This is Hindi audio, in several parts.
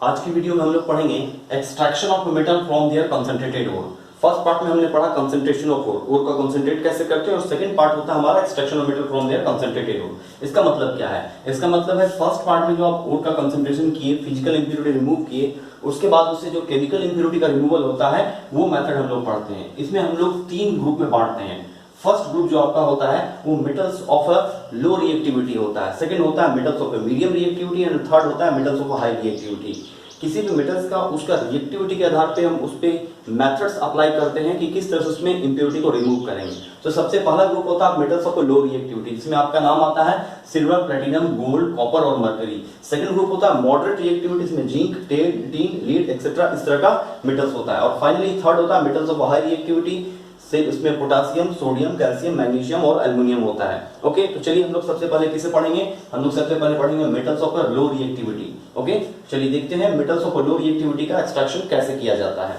आज की वीडियो में हम लोग पढ़ेंगे extraction of metal from their concentrated ore. First part में हमने पढ़ा कंसंट्रेशन ऑफ ओर का कंसंट्रेट कैसे करते हैं, और सेकंड पार्ट होता है हमारा extraction of metal from their concentrated ore. इसका मतलब क्या है? इसका मतलब है फर्स्ट पार्ट में जो आप ओर का कंसंट्रेशन किए, फिजिकल इंप्योरिटी रिमूव किए, उसके बाद उससे जो केमिकल इंप्योरिटी का रिमूवल होता है वो मेथड हम लोग पढ़ते हैं। इसमें हम लोग तीन ग्रुप में बांटते हैं। फर्स्ट ग्रुप जो आपका होता है वो metals of a low reactivity होता है, सेकंड होता है metals of a medium reactivity, and third होता है metals of a high reactivity. किसी भी मेटल्स का उसका रिएक्टिविटी के आधार पे हम उस पे मेथड्स अप्लाई करते हैं कि किस तरह से उसमें इंप्योरिटी को रिमूव करेंगे। तो सबसे पहला ग्रुप होता है मेटल्स ऑफ लो रिएक्टिविटी, जिसमें आपका नाम आता है सिल्वर, प्लेटिनम, गोल्ड, कॉपर और मरकरी। सेकंड ग्रुप होता है मॉडरेट रिएक्टिविटी, इसमें जिंक, टिन, लीड एक्सेट्रा इस तरह का मेटल्स होता है। और फाइनली थर्ड होता है मेटल्स ऑफ हाई रिएक्टिविटी, से इसमें पोटासियम, सोडियम, कैल्शियम, मैग्नीशियम और एल्युमिनियम होता है। ओके, तो चलिए हम लोग सबसे पहले किसे पढ़ेंगे? हम लोग सबसे पहले पढ़ेंगे metals of low reactivity. Okay, चलिए देखते हैं मेटल्स ऑफ लो रिएक्टिविटी का एक्सट्रैक्शन कैसे किया जाता है।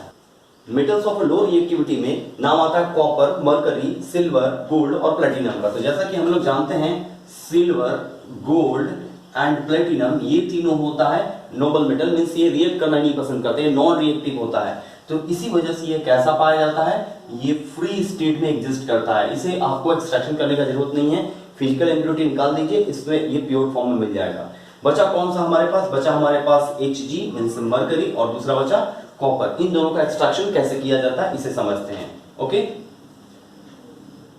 मेटल्स ऑफ लो रिएक्टिविटी में नाम आता है कॉपर, मरकरी, सिल्वर, गोल्ड और प्लेटिनम का। तो जैसा कि हम लोग जानते हैं सिल्वर, गोल्ड एंड प्लेटिनम ये तीनों होता है नोबल मेटल, मींस ये रिएक्ट करना नहीं पसंद करते, नॉन रिएक्टिव होता है। तो इसी वजह से ये कैसा पाया जाता है? ये फ्री स्टेट में एग्जिस्ट करता है, इसे आपको एक्सट्रैक्शन करने का जरूरत नहीं है। फिजिकल इंप्योरिटी निकाल दीजिए, इसमें ये प्योर फॉर्म में मिल जाएगा। बचा कौन सा हमारे पास? बचा हमारे पास Hg मींस मरकरी, और दूसरा बचा कॉपर। इन दोनों का एक्सट्रैक्शन कैसे किया जाता है इसे समझते हैं। ओके,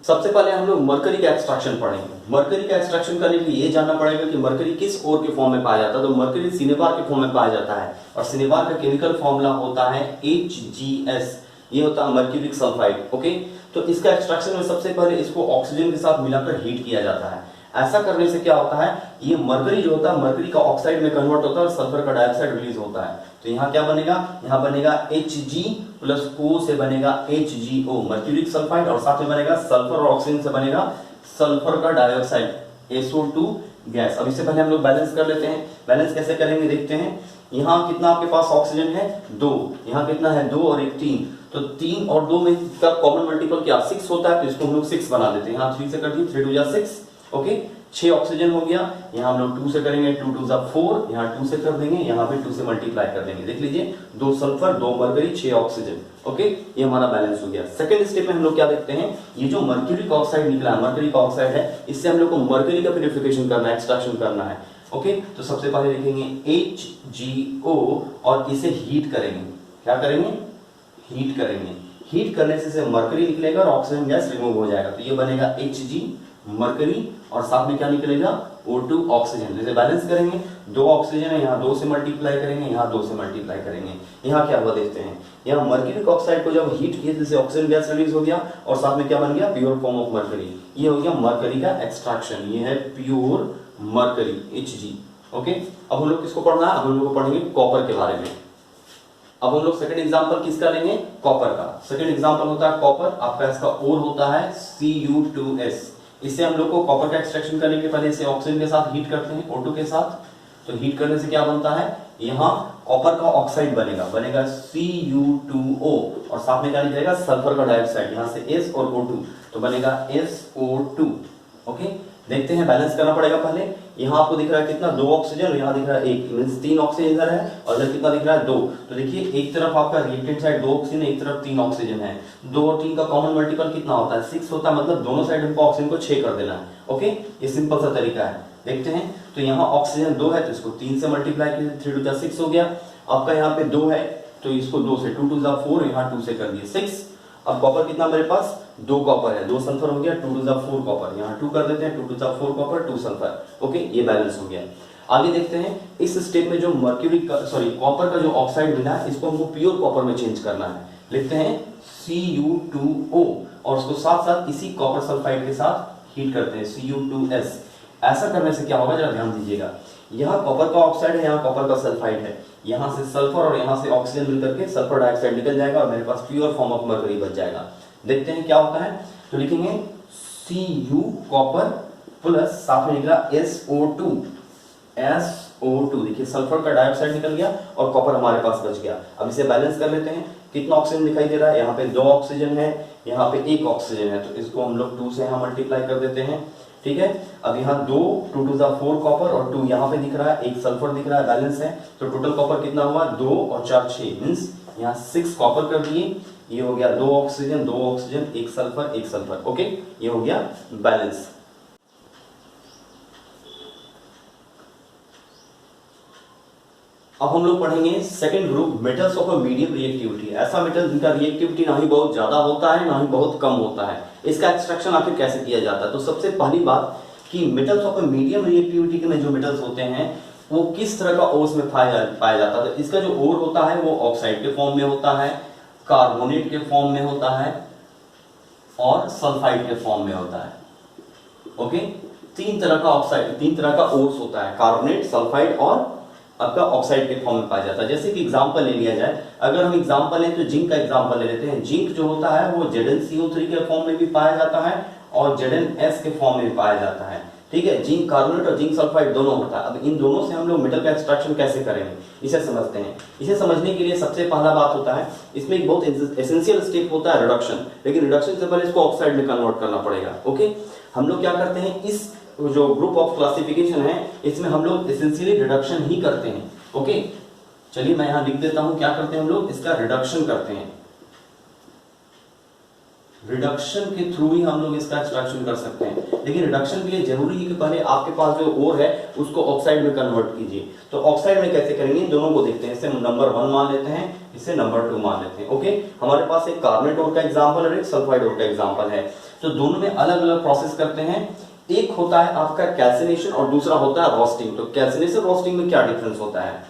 सबसे पहले हम लोग मरकरी का एक्सट्रैक्शन पढ़ेंगे। मरकरी का एक्सट्रैक्शन करने के लिए ये जानना पड़ेगा कि मरकरी किस ओर के फॉर्म में पाया जाता है। तो मरकरी सिनेबार के फॉर्म में पाया जाता है, और सिनेबार का केमिकल फॉर्मूला होता है HgS, ये होता है मर्क्यूरिक सल्फाइड। ओके, तो इसका एक्सट्रैक्शन में सबसे पहले इसको ऑक्सीजन के साथ मिलाकर हीट किया जाता है। ऐसा करने से क्या होता है, ये मरकरी जो होता है मरकरी का ऑक्साइड में कन्वर्ट होता है और सल्फर का डाइऑक्साइड रिलीज होता है। तो यहाँ क्या बनेगा? यहाँ बनेगा Hg प्लस O से बनेगा HgO मर्क्यूरिक सल्फाइड, और साथ में बनेगा सल्फर और ऑक्सीजन से बनेगा सल्फर का डाइऑक्साइड SO2 गैस। अब इससे पहले हम लोग बैलेंस कर लेते हैं। बैलेंस कैसे करेंगे देखते हैं। यहाँ कितना आपके पास ऑक्सीजन है? 2। यहाँ कितना है? 2 और 1 3। तो 3 और 2 में का कॉमन मल्टीपल क्या 6 होता है, तो इसको हम लोग 6 बना देते हैं। यहाँ 3 से कर दिए, 3 2 6। ओके, 6 ऑक्सीजन हो गया। यहाँ हम लोग 2 से करेंगे, 2 2 4। यहाँ 2 से कर देंगे, यहाँ पे 2 से मल्टीप्लाई कर देंगे। देख लीजिए, 2 सल्फर, 2 मरकरी, 6 ऑक्सीजन। ओके, ये हमारा बैलेंस हो गया। सेकंड स्टेप में हम लोग क्या देखते हैं, ये जो मर्क्यूरिक ऑक्साइड निकला है, मर्क्यूरिक ऑक्साइड है, इससे हम लोग को मर्क्यूरी का प्यूरिफिकेशन करना है, एक्सट्रैक्शन करना है। ओके, तो सबसे पहले लिखेंगे HgO और इसे हीट करेंगे। क्या करेंगे? हीट करेंगे। हीट करने से मर्क्यूरी निकलेगा और ऑक्सीजन गैस रिमूव हो जाएगा। तो ये बनेगा Hg मर्क्यूरी, और साथ में क्या निकलेगा? O2 oxygen. जैसे बैलेंस करेंगे, 2 ऑक्सीजन है, यहाँ 2 से मल्टीप्लाई करेंगे, यहाँ 2 से मल्टीप्लाई करेंगे। यहाँ क्या हुआ देखते हैं। यहाँ मर्क्यूरिक ऑक्साइड को जब हीट किया जैसे ऑक्सीजन गैस रिलीज हो गया, और साथ में क्या बन गया? Pure form of mercury. ये हो गया मर्क्यूरी का एक्सट्रैक्शन, ये है प्योर मर्क्यूरी Hg। ओके, अब हम लोग किसको पढ़ना है? अब हम लोग पढ़ेंगे कॉपर के बारे में। अब हम लोग सेकंड एग्जांपल किसका लेंगे? कॉपर का। सेकंड एग्जांपल होता है कॉपर, आपका इसका ओर होता है Cu2S। इससे हम लोग को कॉपर का एक्सट्रैक्शन करने के पहले इसे ऑक्सीजन के साथ हीट करते हैं, O2 के साथ। तो हीट करने से क्या बनता है? यहाँ कॉपर का ऑक्साइड बनेगा Cu2O, और साथ में क्या निकलेगा? सल्फर का डाइऑक्साइड, यहाँ से S और O2, तो बनेगा SO2। ओके, देखते हैं, बैलेंस करना पड़ेगा पहले। यहाँ आपको दिख रहा है कितना? 2 ऑक्सीजन, और यहाँ दिख रहा है 1, मींस 3 ऑक्सीजन इधर है, और इधर कितना दिख रहा है? 2। तो देखिए, एक तरफ आपका रिएक्टेंट साइड 2 ऑक्सीजन है, एक तरफ 3 ऑक्सीजन है। 2 और 3 का कॉमन मल्टीपल कितना होता है? 6 होता है, मतलब दोनों साइड हमको ऑक्सीजन को 6 कर देना है। ओके, ये सिंपल सा तरीका है। देखते हैं, तो यहाँ ऑक्सीजन 2 है, तो इसको 3 से मल्टीप्लाई कीजिए, 3 2 6 हो गया। आपका यहाँ पे 2 है, तो इसको 2 से 2 2 4, यहाँ 2 से कर दिए 6। अब कॉपर कितना मेरे पास? 2 कॉपर है, 2 सल्फर हो गया, 2 2 4 कॉपर, यहाँ 2 कर देते हैं, 2 2 4 कॉपर, 2 सल्फर। ओके, ये बैलेंस हो गया। आगे देखते हैं, इस स्टेप में जो मर्क्यूरी का कॉपर का जो ऑक्साइड मिला है, इसको हमको प्योर कॉपर में चेंज करना है। लिखते हैं Cu2O, और उसको साथ साथ इसी कॉपर सल्फाइड के साथ हीट करते हैं, Cu2S। ऐसा करने से क्या होगा, जरा ध्यान दीजिएगा। यहाँ कॉपर का ऑक्साइड है, यहाँ कॉपर का सल्फाइड है, यहाँ से सल्फर और यहाँ से ऑक्सीजन मिलकर के सल्फर डाइऑक्साइड निकल जाएगा, और मेरे पास प्योर फॉर्म ऑफ मर्क्यूरी बच जाएगा। देखते हैं क्या होता है। तो लिखेंगे Cu कॉपर प्लस साथ में निकला SO2। देखिए, सल्फर का डाइऑक्साइड निकल गया और कॉपर हमारे पास बच गया। अब इसे बैलेंस कर लेते हैं। कितना ऑक्सीजन दिखाई दे रहा है? यहाँ पे 2 ऑक्सीजन है, यहाँ पे 1 ऑक्सीजन है, तो इसको हम लोग 2 से यहाँ मल्टीप्लाई कर देते हैं। ठीक है। अब यहाँ 2 2 2 4 कॉपर और 2 यहाँ पे दिख रहा है, एक सल्फर दिख रहा है, बैलेंस है। तो टोटल कॉपर कितना हुआ 2 और 4 6 मींस यहाँ 6 कॉपर कर दिए। ये हो गया 2 ऑक्सीजन 2 ऑक्सीजन, एक सल्फर एक सल्फर। ओके, ये हो गया बैलेंस। अब हम लोग पढ़ेंगे second group, metals of a medium reactivity. ऐसा मेटल जिनका रिएक्टिविटी ना ही बहुत ज्यादा होता है ना ही बहुत कम होता है। इसका एक्सट्रैक्शन आखिर कैसे किया जाता है? तो सबसे पहली बात कि metals of a medium reactivity में जो मेटल्स होते हैं वो किस तरह का ओर्स में पाया जाता है। तो इसका जो ओर होता है वो ऑक्साइड के फॉर्म में होता है, कार्बोनेट के फॉर्म में होता है और सल्फाइड के फॉर्म में होता है। ओके, तीन तरह का ऑक्साइड, तीन तरह का ओर्स होता है, कार्बोनेट, सल्फाइड और आपका ऑक्साइड के फॉर्म में पाया जाता है। जैसे कि एग्जांपल ले लिया जाए, अगर हम एग्जांपल लें तो जिंक का एग्जांपल ले लेते हैं। जिंक जो होता है वो ZnCO3 के फॉर्म में भी पाया जाता है और ZnS के फॉर्म में भी पाया जाता है। ठीक है, जिंक कार्बोनेट और जिंक सल्फाइड दोनों होता है। अब इन दोनों से हम लोग मेटल का एक्सट्रैक्शन कैसे करेंगे इसे समझते हैं। इसे समझने के लिए सबसे पहला बात होता है, इसमें एक बहुत एसेंशियल स्टेप होता है रिडक्शन। लेकिन रिडक्शन से पहले इसको ऑक्साइड में कन्वर्ट करना पड़ेगा। ओके, हम लोग क्या करते हैं, इस जो ग्रुप ऑफ क्लासिफिकेशन है इसमें हम लोग एसेंशियली रिडक्शन ही करते हैं। ओके, चलिए मैं यहां लिख देता हूं क्या करते हैं हम लोग, इसका रिडक्शन करते हैं। रिडक्शन के थ्रू ही हम लोग इसका एक्सट्रैक्शन कर सकते हैं। लेकिन रिडक्शन के लिए जरूरी है कि पहले आपके पास जो ओर है उसको ऑक्साइड में कन्वर्ट कीजिए। तो ऑक्साइड में कैसे करेंगे, इन दोनों को देखते हैं। इसे नंबर 1 मान लेते हैं, इसे नंबर 2 मान लेते हैं। ओके, हमारे पास एक कार्बोनेट ओर का एग्जांपल और एक सल्फाइड ओर का एग्जांपल है। तो दोनों में अलग अलग प्रोसेस करते हैं। एक होता है आपका कैल्सिनेशन और दूसरा होता है रोस्टिंग। तो कैल्सिनेशन रोस्टिंग में क्या डिफरेंस होता है,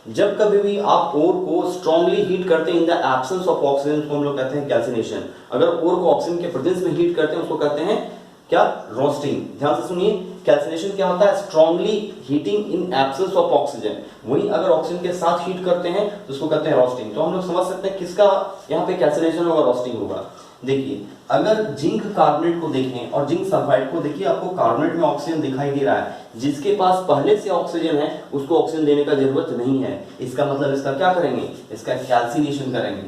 जब कभी भी आप ओर को स्ट्रांगली हीट करते हैं in the absence of oxygen को हम लोग कहते हैं कैल्सिनेशन। अगर ओर को ऑक्सीजन के प्रेजेंस में हीट करते हैं उसको कहते हैं क्या, रोस्टिंग। ध्यान से सुनिए, कैल्सिनेशन क्या होता है, strongly heating in absence of oxygen. वही अगर ऑक्सीजन के साथ हीट करते हैं तो उसको कहते हैं रोस्टिंग। तो हम लोग समझ सकते हैं किसका यहाँ पे कैल्सिनेशन होगा, रोस्टिंग होगा। देखिए, अगर जिंक कार्बोनेट को देखें और जिंक सल्फाइड को देखिए, आपको कार्बोनेट में ऑक्सीजन दिखाई दे रहा है। जिसके पास पहले से ऑक्सीजन है उसको ऑक्सीजन देने का जरूरत नहीं है। इसका मतलब इसका क्या करेंगे, इसका कैल्सिनेशन करेंगे,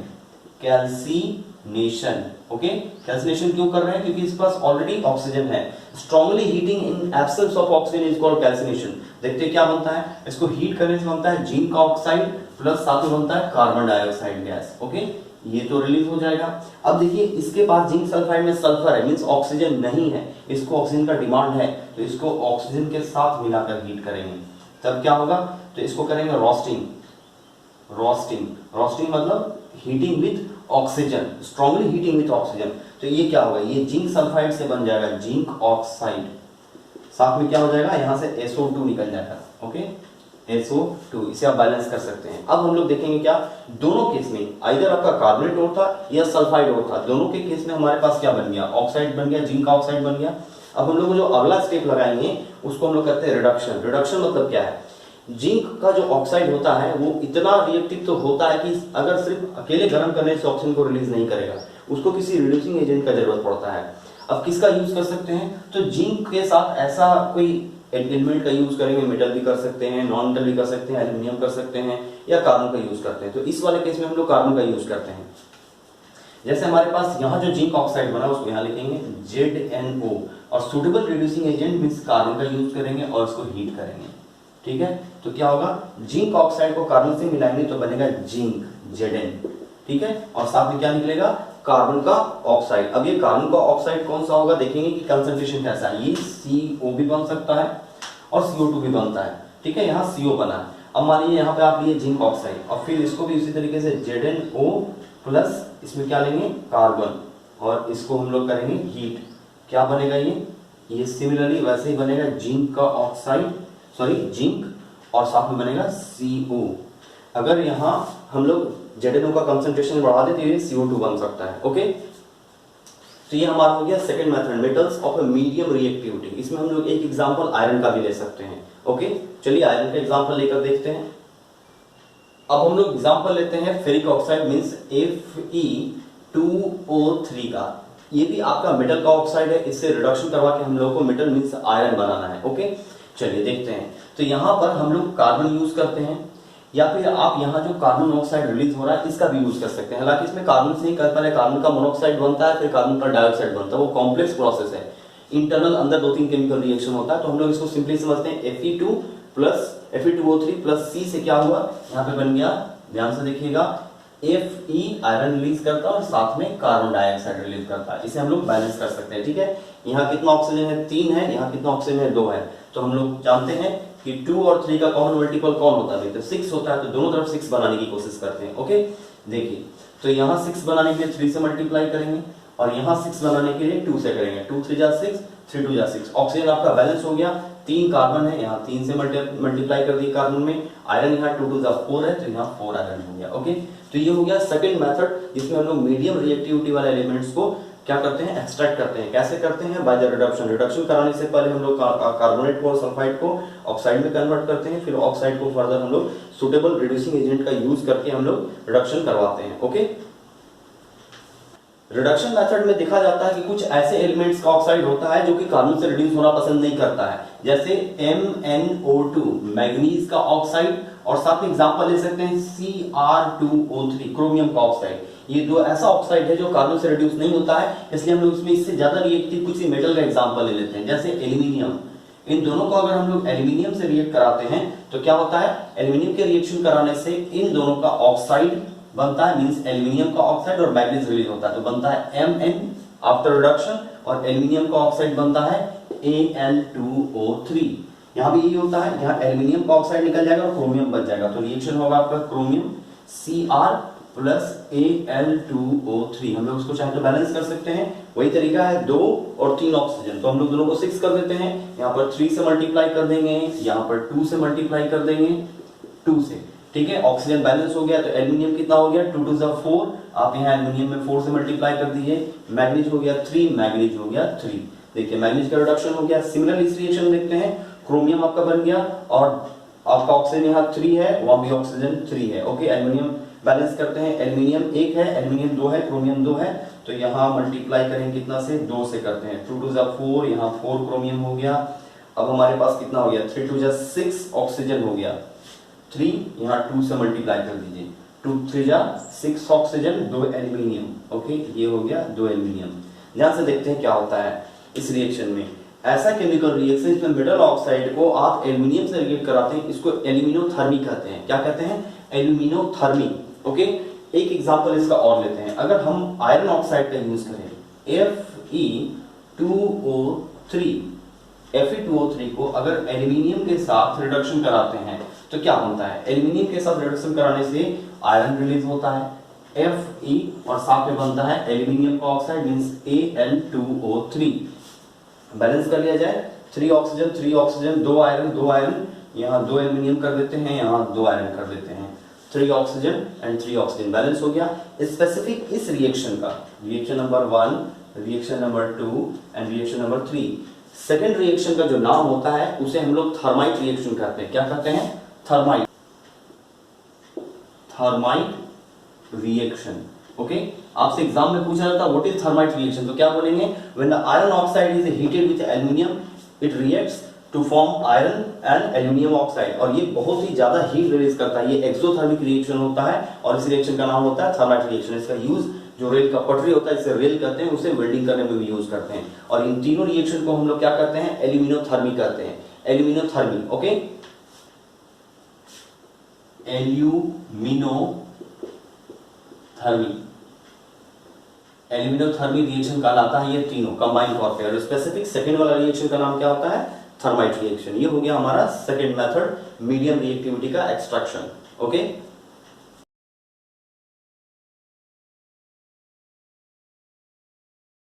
कैल्सिनेशन। ओके, कैल्सिनेशन क्यों कर रहे हैं, क्योंकि इसके पास ऑलरेडी ऑक्सीजन है। Strongly heating in absence of oxygen is called calcination. देखते हैं क्या बनता है, इसको हीट करने से बनता है जिंक ऑक्साइड प्लस साथ में बनता है कार्बन डाइऑक्साइड गैस। ओके, ये तो रिलीज हो जाएगा। अब देखिए, इसके पास जिंक सल्फाइड में सल्फर है, मींस ऑक्सीजन नहीं है, इसको ऑक्सीजन का डिमांड है, तो इसको ऑक्सीजन के साथ मिलाकर हीट करेंगे। तब क्या होगा, तो इसको करेंगे रोस्टिंग। रोस्टिंग, रोस्टिंग मतलब heating with oxygen, strongly heating with oxygen. तो ये क्या होगा, ये जिंक सल्फाइड से बन जाएगा जिंक ऑक्साइड, साथ में क्या हो जाएगा, यहां से SO2 निकल जाएगा। ओके, SO2, इसे आप बैलेंस कर सकते हैं। अब हम लोग देखेंगे क्या, दोनों केस में आइदर आपका कार्बोनेट ओर था या सल्फाइड ओर था, दोनों के केस में हमारे पास क्या बन गया, ऑक्साइड बन गया, जिंक ऑक्साइड बन गया। अब हम लोग जो अगला स्टेप लगाएंगे उसको हम लोग कहते हैं रिडक्शन। रिडक्शन मतलब क्या है, जिंक का जो ऑक्साइड होता है वो इतना रिएक्टिव तो होता है कि अगर सिर्फ अकेले गर्म करने से ऑक्सीजन को रिलीज नहीं करेगा, उसको किसी रिड्यूसिंग एजेंट का जरूरत पड़ता है। अब किसका यूज कर सकते हैं, तो जिंक के साथ ऐसा कोई एलिमेंट का यूज करेंगे, मेटल भी कर सकते हैं, नॉन मेटल भी कर सकते हैं, एल्यूमिनियम कर सकते हैं या कार्बन का यूज करते हैं। तो इस वाले केस में हम लोग कार्बन का यूज करते हैं। जैसे हमारे पास यहाँ जो जिंक ऑक्साइड बना उसको यहाँ लिखेंगे ZnO और suitable reducing agent means carbon का यूज करेंगे और इसको हीट करेंगे। ठीक है, तो क्या होगा, जिंक ऑक्साइड को कार्बन से मिलाएंगे तो बनेगा जिंक Zn। ठीक है, और साथ में क्या निकलेगा, कार्बन का ऑक्साइड। अब ये कार्बन का ऑक्साइड कौन सा होगा, देखेंगे कि कंसंट्रेशन कैसा है। ये CO भी बन सकता है और CO2 भी बनता है। ठीक है, यहाँ CO बना है। अब मान लीजिए यहाँ पे आप लिए जिंक ऑक्साइड और फिर इसको भी उसी तरीके से ZnO प्लस इसमें क्या लेंगे, कार्बन, और इसको हम लोग करेंगे हीट। क्या बनेगा, ये सिमिलरली वैसे ही बनेगा जिंक का ऑक्साइड, सॉरी जिंक, और साथ में बनेगा CO। अगर यहाँ हम लोग ZnO का कंसंट्रेशन बढ़ा देते हैं CO2 बन सकता है। ओके, तो ये हमारा हो गया second method, metals of a medium reactivity. इसमें हम लोग एक एग्जांपल आयरन का भी ले सकते हैं। ओके, चलिए आयरन का एग्जांपल लेकर देखते हैं। अब हम लोग एग्जांपल लेते हैं फेरिक ऑक्साइड मींस Fe2O3 का। ये भी आपका मेटल का ऑक्साइड है, इससे रिडक्शन करवा के हम लोग को मेटल मींस आयरन बनाना है। ओके, चलिए देखते हैं। तो यहाँ पर हम लोग कार्बन यूज करते हैं या फिर आप यहाँ जो कार्बन मोनोऑक्साइड रिलीज हो रहा है इसका भी यूज कर सकते हैं। हालांकि इसमें कार्बन से ही पहले कार्बन का मोनोऑक्साइड बनता है, फिर कार्बन का डाइऑक्साइड बनता है, वो कॉम्प्लेक्स प्रोसेस है। इंटरनल अंदर 2-3 केमिकल रिएक्शन होता है, तो हम लोग इसको सिंपली समझते हैं Fe2 plus Fe2O3 plus C से क्या हुआ, यहाँ पे बन गया, ध्यान से देखिएगा, Fe आयरन रिलीज करता है और साथ में कार्बन डाइऑक्साइड रिलीज करता है। इसे हम लोग बैलेंस कर सकते हैं, ठीक है। यहाँ कितना ऑक्सीजन है, 3 है, यहाँ कितना ऑक्सीजन है, 2 है। तो हम लोग जानते हैं कि 2 और 3 का कॉमन मल्टीपल कौन होता है, तो 6 होता है, तो दोनों तरफ 6 बनाने की कोशिश करते हैं। ओके, देखिए, तो यहाँ 6 बनाने के लिए 3 से मल्टीप्लाई करेंगे और यहाँ 6 बनाने के लिए 2 से करेंगे। 2 3 जा 6, 3 2 जा 6। ऑक्सीजन आपका बैलेंस हो गया, 3 कार्बन है, यहाँ 3 से मल्टीप्लाई कर दिए कार्बन में, आयरन यहाँ 2 2 जा 4 है, तो यहाँ 4 आयरन हो गया। ओके, तो ये हो गया सेकंड मेथड, जिसमें हम लोग मीडियम रिएक्टिविटी वाले एलिमेंट्स को क्या करते हैं, एक्सट्रैक्ट करते हैं। कैसे करते हैं, बाय द रिडक्शन। रिडक्शन कराने से पहले हम लोग कार्बोनेट को और सल्फाइड को ऑक्साइड में कन्वर्ट करते हैं, फिर ऑक्साइड को फर्दर हम लोग सुटेबल रिड्यूसिंग एजेंट का यूज करके हम लोग रिडक्शन करवाते हैं। ओके, रिडक्शन मेथड में देखा जाता है कि कुछ ऐसे एलिमेंट्स का ऑक्साइड होता है जो कि कार्बन से रिड्यूस होना पसंद नहीं करता है, जैसे MnO2 मैग्नीज का ऑक्साइड, और साथ में एग्जांपल ले सकते हैं Cr2O3 क्रोमियम का ऑक्साइड। ये दो ऐसा ऑक्साइड है जो कार्बन से रिड्यूस नहीं होता है, इसलिए हम लोग इसमें इससे ज्यादा रिएक्टिव कुछ मेटल का एग्जांपल ले लेते हैं, जैसे एल्यूमिनियम। इन दोनों को अगर हम लोग एल्यूमिनियम से रिएक्ट कराते हैं तो क्या होता है, एल्यूमिनियम के रिएक्शन कराने से इन दोनों का ऑक्साइड बनता है, मींस एल्यूमिनियम का ऑक्साइड और मैग्नीज रिलीज होता है, तो बनता है Mn आफ्टर रिडक्शन, और एल्यूमिनियम का ऑक्साइड बनता है Al2O3। यहाँ भी यही होता है, यहाँ एल्यूमिनियम का ऑक्साइड निकल जाएगा और क्रोमियम बच जाएगा, तो रिएक्शन होगा आपका क्रोमियम Cr प्लस Al2O3। हम लोग उसको चाहे तो बैलेंस कर सकते हैं, वही तरीका है, 2 और 3 ऑक्सीजन, तो हम लोग दोनों को 6 कर देते हैं, यहाँ पर 3 से मल्टीप्लाई कर देंगे, यहाँ पर 2 से मल्टीप्लाई कर देंगे, 2 से, ठीक है। ऑक्सीजन बैलेंस हो गया, तो एल्यूमिनियम कितना हो गया, 2 2 4, आप यहाँ एल्यूमिनियम में 4 से मल्टीप्लाई कर दीजिए, मैग्नीज हो गया 3, मैग्नीज हो गया 3, देखिए मैग्नीज का रिडक्शन हो गया। सिमिलरली इस रिएक्शन देखते हैं, क्रोमियम आपका बन गया और आपका ऑक्सीजन यहाँ 3 है, वहां भी ऑक्सीजन 3 है। ओके, एल्यूमिनियम बैलेंस करते हैं, एल्यूमिनियम 1 है, एल्यूमिनियम 2 है, क्रोमियम 2 है, तो यहाँ मल्टीप्लाई करेंगे कितना से, 2 से करते हैं, 2 2 जा 4, यहाँ 4 क्रोमियम हो गया। अब हमारे पास कितना हो गया, 3 2 जा 6 ऑक्सीजन हो गया, 3 यहाँ 2 से मल्टीप्लाई कर दीजिए, 2 3 जा 6 ऑक्सीजन, 2 एल्यूमिनियम। ओके, ये हो गया 2 एल्यूमिनियम। ध्यान से देखते हैं क्या होता है इस रिएक्शन में। ऐसा केमिकल रिएक्शन इसमें मेटल ऑक्साइड को आप एल्यूमिनियम से रिएक्ट कराते हैं, इसको एल्यूमिनोथर्मी कहते हैं। क्या कहते हैं, एल्यूमिनोथर्मी। ओके, एक एग्जांपल इसका और लेते हैं। अगर हम आयरन ऑक्साइड का यूज करें, Fe2O3 को अगर एल्यूमिनियम के साथ रिडक्शन कराते हैं तो क्या बनता है, एल्यूमिनियम के साथ रिडक्शन कराने से आयरन रिलीज होता है Fe, और साथ में बनता है एल्यूमिनियम का ऑक्साइड, मींस Al2O3। बैलेंस कर लिया जाए, 3 ऑक्सीजन 2 आयरन 2 आयरन, यहाँ 2 एल्यूमिनियम कर देते हैं, यहाँ 2 आयरन कर देते हैं, 3 ऑक्सीजन एंड 3 ऑक्सीजन, बैलेंस हो गया। स्पेसिफिक इस रिएक्शन का, reaction number 1, reaction number 2 and reaction number 3, second reaction का जो नाम होता है उसे हम लोग थर्माइट रिएक्शन कहते हैं। क्या कहते हैं, थर्माइट रिएक्शन। ओके, आपसे एग्जाम में पूछा जाता है व्हाट इज थर्माइट रिएक्शन, तो क्या बोलेंगे, when the iron oxide is heated with aluminium it reacts to form iron and aluminium oxide, और ये बहुत ही ज्यादा हीट रिलीज करता है, ये एक्सोथर्मिक रिएक्शन होता है, और इस रिएक्शन का नाम होता है थर्माइट रिएक्शन। इसका यूज जो रेल का पटरी होता है, इसे रेल कहते हैं, उसे वेल्डिंग करने में भी यूज करते हैं। और इन तीनों रिएक्शन को हम लोग क्या कहते हैं, एल्यूमिनोथर्मी कहते हैं, एल्यूमिनोथर्मी। ओके, एल्यूमिनोथर्मी रिएक्शन कहलाता है ये तीनों कंबाइन तौर पे। और स्पेसिफिक सेकंड वाला रिएक्शन का नाम क्या होता है, थर्माइट रिएक्शन। ये हो गया हमारा सेकंड मेथड, मीडियम रिएक्टिविटी का एक्सट्रैक्शन। ओके,